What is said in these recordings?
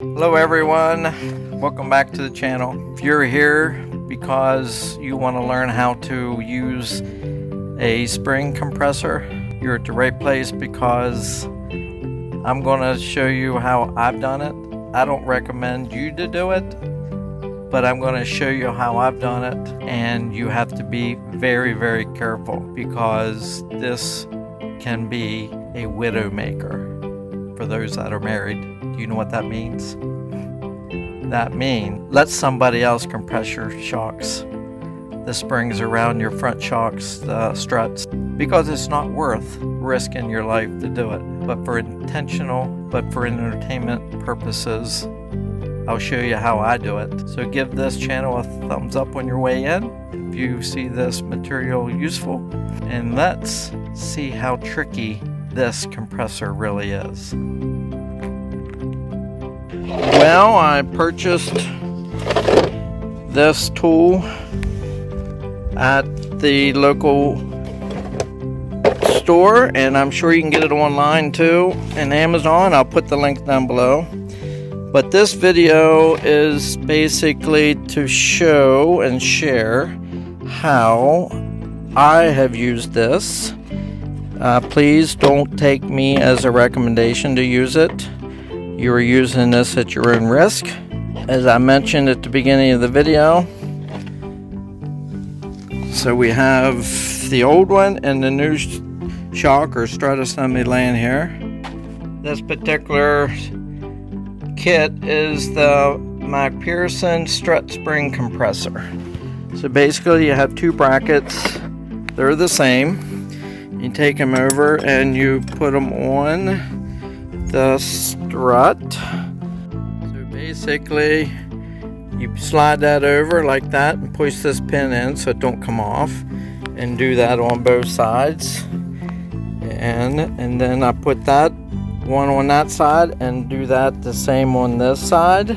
Hello everyone, welcome back to the channel. If you're here because you want to learn how to use a spring compressor, you're at the right place because I'm going to show you how I've done it. I don't recommend you to do it, but I'm going to show you how I've done it, and you have to be very, very careful because this can be a widow maker for those that are married. Do you know what that means? That means let somebody else compress your shocks, the springs around your front shocks, the struts, because it's not worth risking your life to do it. But for entertainment purposes, I'll show you how I do it. So give this channel a thumbs up on your way in if you see this material useful, and let's see how tricky this compressor really is. Well, I purchased this tool at the local store, and I'm sure you can get it online too in Amazon. I'll put the link down below. But this video is basically to show and share how I have used this. Please don't take me as a recommendation to use it. You are using this at your own risk. As I mentioned at the beginning of the video, so we have the old one and the new shock or strut assembly laying here. This particular kit is the MacPherson strut spring compressor. So basically you have two brackets, they're the same. You take them over and you put them on the strut. So basically you slide that over like that and push this pin in so it don't come off, and do that on both sides, and then I put that one on that side and do that the same on this side.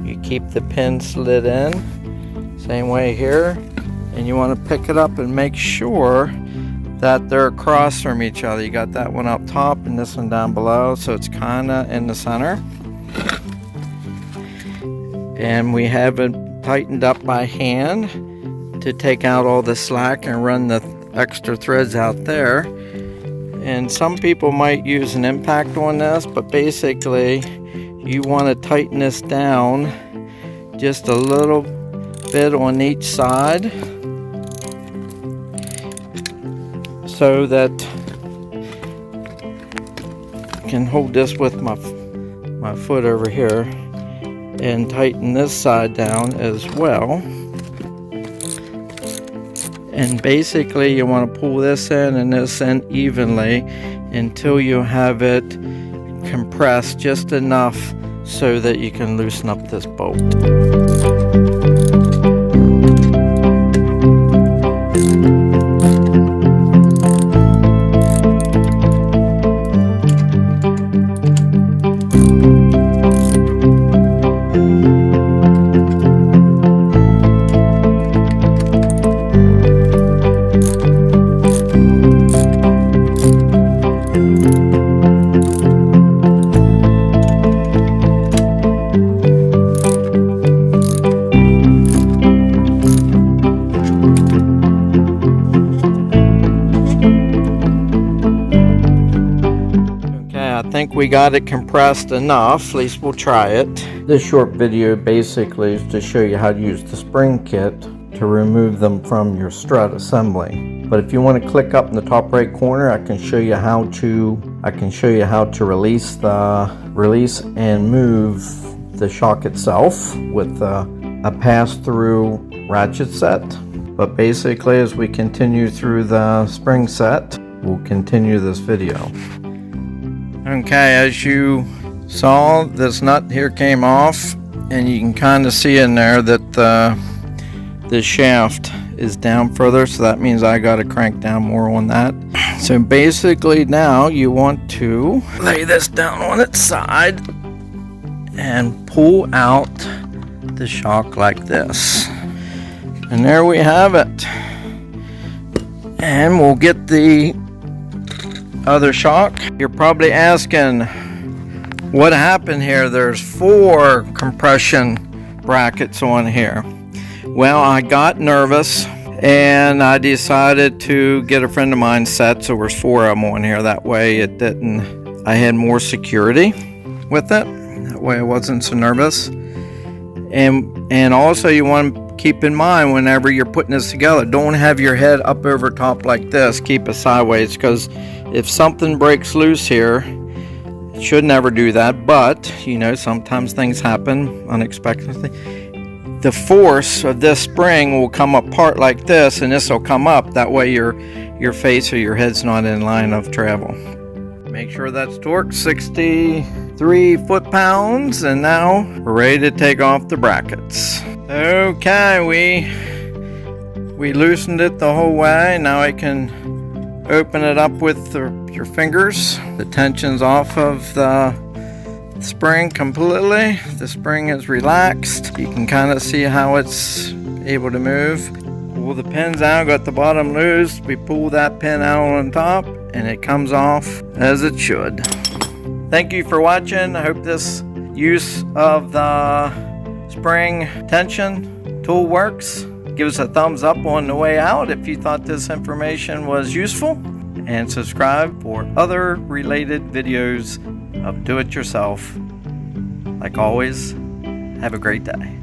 You keep the pin slid in same way here, and you want to pick it up and make sure that they're across from each other. You got that one up top and this one down below, so it's kind of in the center. And we have it tightened up by hand to take out all the slack and run the extra threads out there. And some people might use an impact on this, but basically you want to tighten this down just a little bit on each side, so that I can hold this with my foot over here and tighten this side down as well. And basically you want to pull this in and this in evenly until you have it compressed just enough so that you can loosen up this bolt. I think we got it compressed enough, at least we'll try it. This short video basically is to show you how to use the spring kit to remove them from your strut assembly. But if you want to click up in the top right corner, I can show you how to release and move the shock itself with a pass-through ratchet set. But basically, as we continue through the spring set, we'll continue this video. Okay, as you saw, this nut here came off, and you can kind of see in there that the shaft is down further, so that means I got to crank down more on that. So basically now you want to lay this down on its side and pull out the shock like this. And there we have it. And we'll get the other shock. You're probably asking, What happened here, there's 4 compression brackets on here. Well, I got nervous and I decided to get a friend of mine set, so there's 4 of them on here. That way I had more security with it. That way I wasn't so nervous. And also you want to keep in mind whenever you're putting this together, don't have your head up over top like this. Keep it sideways, because if something breaks loose here, you should never do that. But you know, sometimes things happen unexpectedly. The force of this spring will come apart like this, and this will come up. That way your face or your head's not in line of travel. Make sure that's torqued 63 foot-pounds, and now we're ready to take off the brackets. Okay, we loosened it the whole way. Now I can open it up with your fingers. The tension's off of the spring completely. The spring is relaxed. You can kind of see how it's able to move. Pull the pins out, got the bottom loose. We pull that pin out on top and it comes off as it should. Thank you for watching. I hope this use of the spring tension tool works. Give us a thumbs up on the way out if you thought this information was useful, and subscribe for other related videos of do-it-yourself. Like always, have a great day.